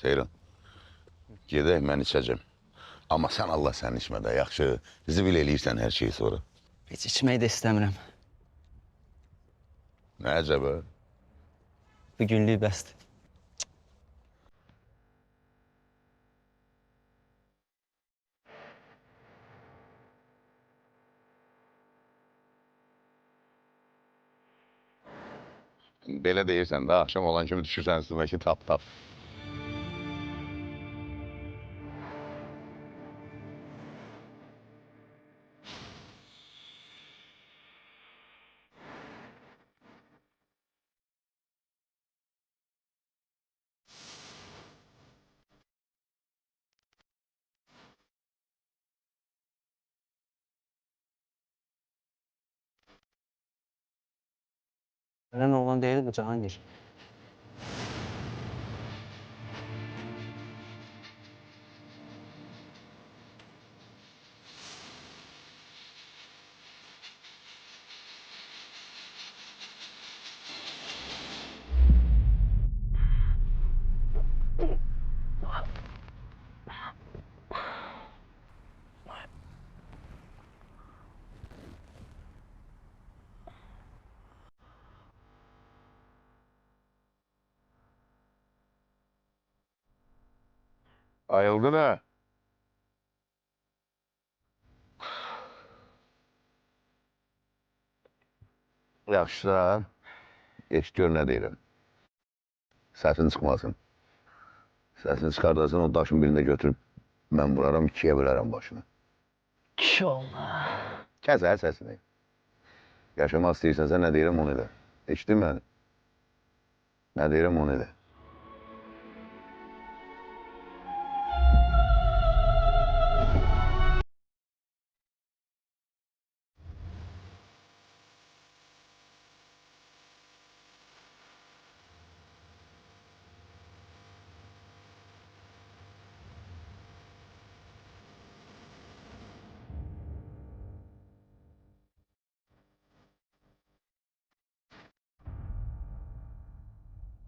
Seyran, gedək mən içəcəm. Amma sən Allah sənin içmə də, yaxşı. Zibil eləyirsən hər şeyi sonra. Heç içmək də istəmirəm. Nə əcəbə? Bu günlük bəsdir. Belə deyirsən də, axşam olan kimi düşürsən üstümə ki, tap. Ölən oğlan deyil bu Cahangir. Ayıldı da. Yaxşı da, eşit gör nə deyirəm. Səsin çıxmasın. Səsini çıxardarsan, o daşın birində götürüb, mən vuraram, ikiyə bölərəm başını. İnşallah. Kəs hər səsini. Yaşamaq istəyirsənsə nə deyirəm onu elə. Eşitdin məni? Nə deyirəm onu elə.